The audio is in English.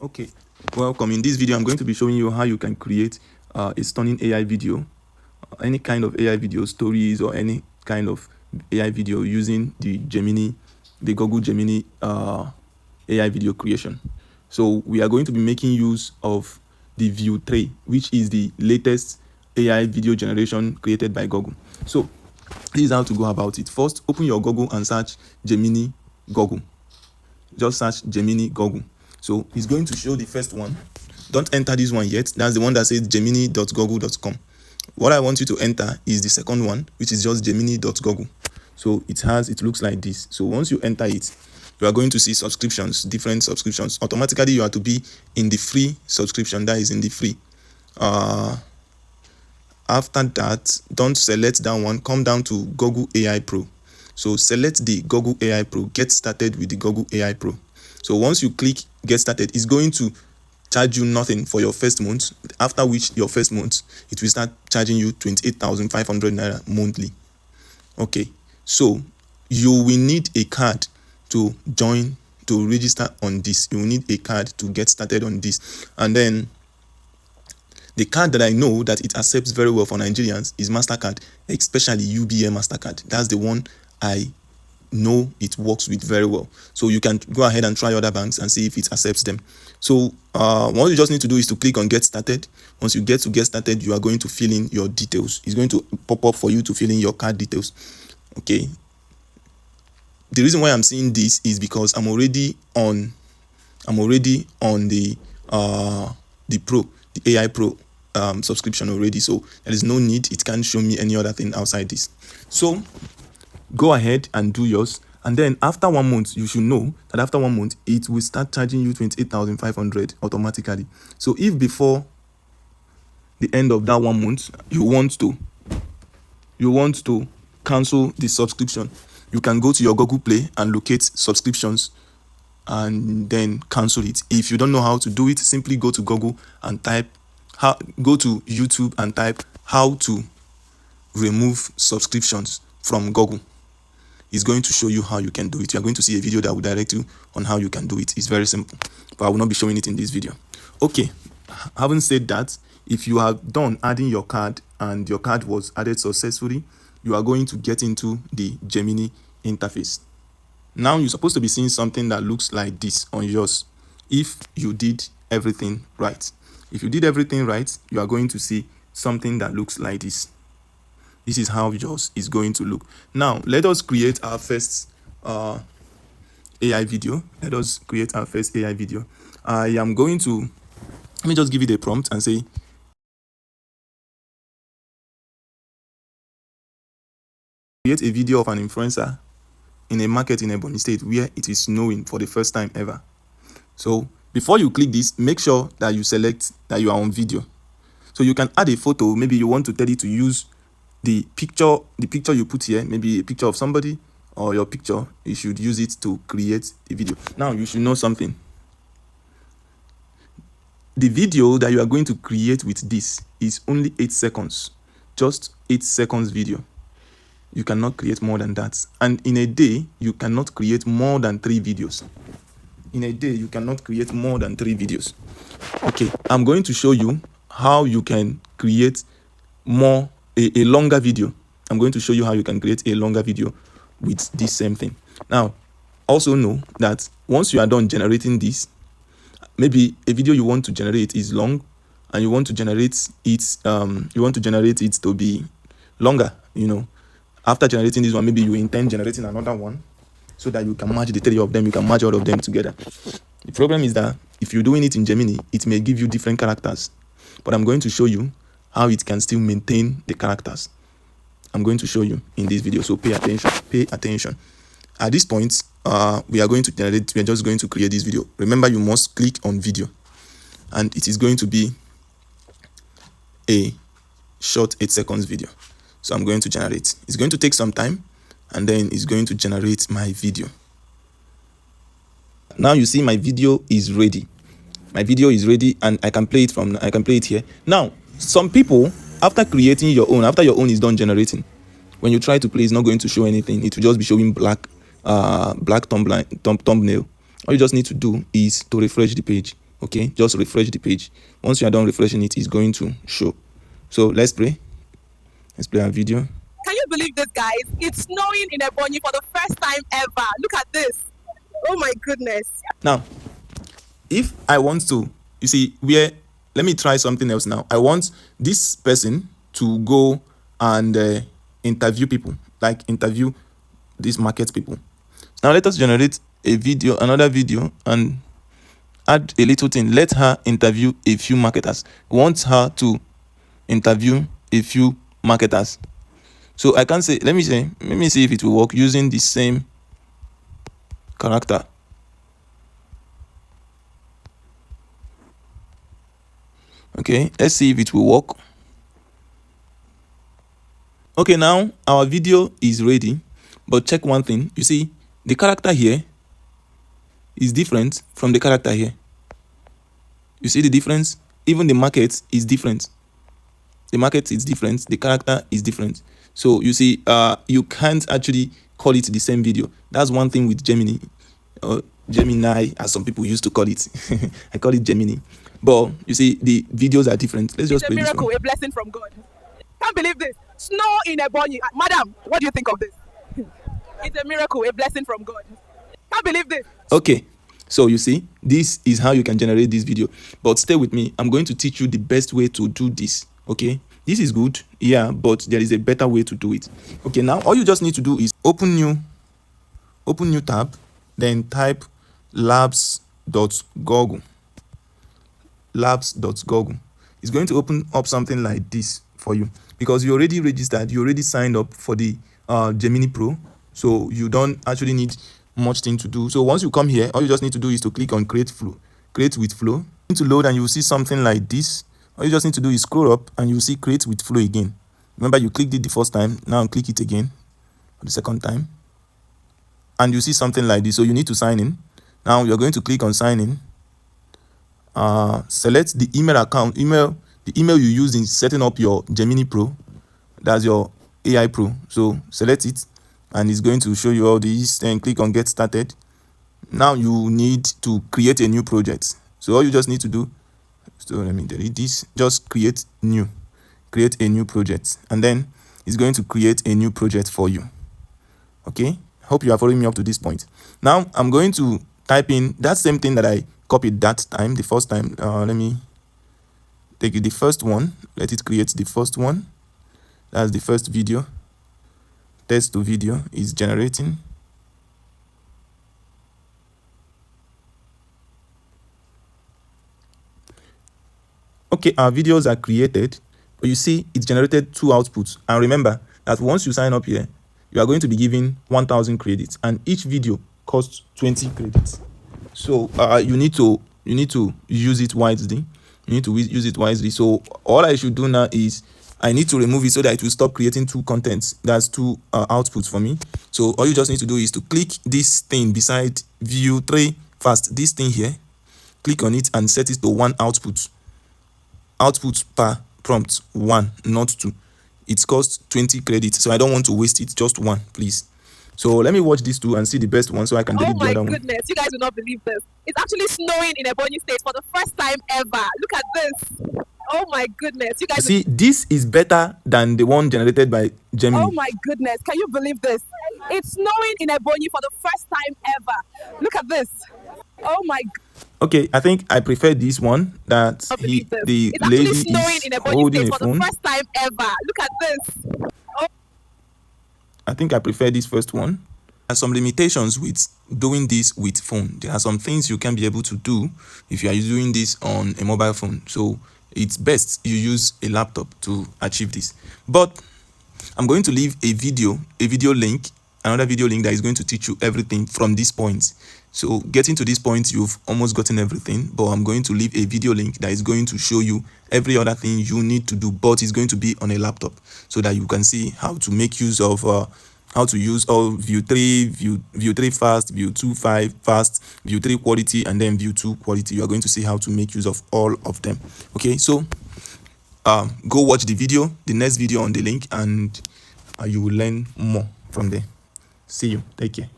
Okay, welcome. In this video I'm going to be showing you how you can create a stunning AI video, any kind of AI video, stories or any kind of AI video using the Google Gemini AI video creation. So we are going to be making use of the Veo 3, which is the latest AI video generation created by Google. So this is how to go about it. First, open your Google and search Gemini Google. Just search Gemini Google. So it's going to show the first one. Don't enter this one yet. That's the one that says gemini.google.com. What I want you to enter is the second one, which is just gemini.google. So it looks like this. So once you enter it, you are going to see subscriptions, different subscriptions. Automatically you are to be in the free subscription, that is in the free. After that, don't select that one, come down to Google AI Pro. So select the Google AI Pro, get started with the Google AI Pro. So once you click get started, it's going to charge you nothing for your first month, after which your first month it will start charging you 28,500 naira monthly. Okay, so you will need a card to register on this. You will need a card to get started on this. And then the card that I know that it accepts very well for Nigerians is MasterCard, especially UBA MasterCard. That's the one I know it works with very well. So you can go ahead and try other banks and see if it accepts them. So what you just need to do is to click on get started. Once you get to get started, you are going to fill in your details. It's going to pop up for you to fill in your card details. Okay, the reason why I'm seeing this is because I'm already on the AI Pro subscription already, so there is no need. It can't show me any other thing outside this. So go ahead and do yours, and then after 1 month, you should know that after 1 month it will start charging you 28,500 automatically. So if before the end of that 1 month you want to cancel the subscription, you can go to your Google Play and locate subscriptions and then cancel it. If you don't know how to do it, simply go to Google and go to YouTube and type how to remove subscriptions from Google. It's going to show you how you can do it. You're going to see a video that will direct you on how you can do it. It's very simple, but I will not be showing it in this video. Okay, having said that, if you have done adding your card and your card was added successfully, you are going to get into the Gemini interface. Now you're supposed to be seeing something that looks like this on yours if you did everything right. If you did everything right, you are going to see something that looks like this. This is how yours is going to look. Now, let us create our first AI video. Let me just give it a prompt and say, create a video of an influencer in a market in Ebonyi State where it is snowing for the first time ever. So before you click this, make sure that you select that you are on video. So you can add a photo. Maybe you want to tell it to use the picture you put here, maybe a picture of somebody or your picture. You should use it to create the video. Now you should know something. The video that you are going to create with this is only 8 seconds, just 8 seconds video. You cannot create more than that. And in a day, you cannot create more than 3 videos. Okay, I'm going to show you how you can create a longer video. I'm going to show you how you can create a longer video with this same thing. Now, also know that once you are done generating this, maybe a video you want to generate is long and you want to generate it to be longer, After generating this one, maybe you intend generating another one so that you can match the 3 of them, you can match all of them together. The problem is that if you're doing it in Gemini, it may give you different characters, but I'm going to show you how it can still maintain the characters. I'm going to show you in this video, so pay attention. At this point, we are just going to create this video. Remember, you must click on video, and it is going to be a short 8 seconds video. So I'm going to generate. It's going to take some time, and then it's going to generate my video. Now you see my video is ready. And I can play it here. Now, some people, after your own is done generating, when you try to play, it's not going to show anything. It will just be showing black thumbnail. All you just need to do is to refresh the page. Okay, just refresh the page. Once you are done refreshing it, it's going to show. So let's play our video. Can you believe this, guys? It's snowing in Ebonyi for the first time ever. Look at this. Oh my goodness. Now, if I want to, you see, let me try something else now. I want this person to go and interview people, like interview these market people. Now let us generate another video, and add a little thing. Let her interview a few marketers. Want her to interview a few marketers. So I can say, let me see if it will work using the same character. Okay, let's see if it will work. Okay, now our video is ready, but check one thing. You see, the character here is different from the character here. You see the difference? Even the market is different. The market is different. The character is different. So you see, you can't actually call it the same video. That's one thing with Gemini, or Gemini, as some people used to call it. I call it Gemini. But you see, the videos are different. Let's just play this one. It's a miracle, a blessing from God. Can't believe this. Snow in Ebonyi. Madam, what do you think of this? It's a miracle, a blessing from God. Can't believe this. Okay, so you see, this is how you can generate this video. But stay with me. I'm going to teach you the best way to do this. Okay, this is good, yeah, but there is a better way to do it. Okay, now all you just need to do is open new tab, then type labs.google. Labs.google. It's going to open up something like this for you, because you already registered, you already signed up for the Gemini Pro, so you don't actually need much thing to do. So once you come here, all you just need to do is to click on create with flow. To load, and you will see something like this. All you just need to do is scroll up, and you will see create with flow again. Remember, you clicked it the first time. Now click it again for the second time, and you see something like this. So you need to sign in. Now you're going to click on sign in. Select the the email you use in setting up your Gemini Pro. That's your AI Pro. So select it, and it's going to show you all these. Then click on get started. Now you need to create a new project. So all you just need to do, so let me delete this, just create a new project, and then it's going to create a new project for you. Okay, hope you are following me up to this point. Now I'm going to type in that same thing that I copied that time, the first time. Let me take the first one, let it create the first one. That's the first video. Test to video is generating. Okay, our videos are created, but you see it generated 2 outputs. And remember that once you sign up here, you are going to be given 1,000 credits, and each video costs 20 credits. So you need to use it wisely. So all I should do now is I need to remove it so that it will stop creating 2 contents. That's 2 outputs for me. So all you just need to do is to click this thing beside view 3 fast. This thing here, click on it and set it to 1 output. Output per prompt 1, not 2. It costs 20 credits, so I don't want to waste it. Just 1, please. So let me watch these 2 and see the best one, so I can delete the other one. Oh my goodness, you guys will not believe this. It's actually snowing in Ebonyi State for the first time ever. Look at this. Oh my goodness, you guys. See, this is better than the one generated by Gemini. Oh my goodness, can you believe this? It's snowing in Ebonyi for the first time ever. Look at this. Oh my. Okay, I think I prefer this one, that the lady is holding a phone. For the first time ever. Look at this. Oh. I think I prefer this first one. There are some limitations with doing this with phone. There are some things you can be able to do if you are doing this on a mobile phone. So it's best you use a laptop to achieve this. But I'm going to leave a video link, another video link that is going to teach you everything from this point. So getting to this point, you've almost gotten everything, but I'm going to leave a video link that is going to show you every other thing you need to do, but it's going to be on a laptop, so that you can see how to make use of how to use all view 3, view 3 fast, view 2 5 fast, view 3 quality, and then view 2 quality. You are going to see how to make use of all of them. Okay, so go watch the next video on the link, and you will learn more from there. See you. Take care.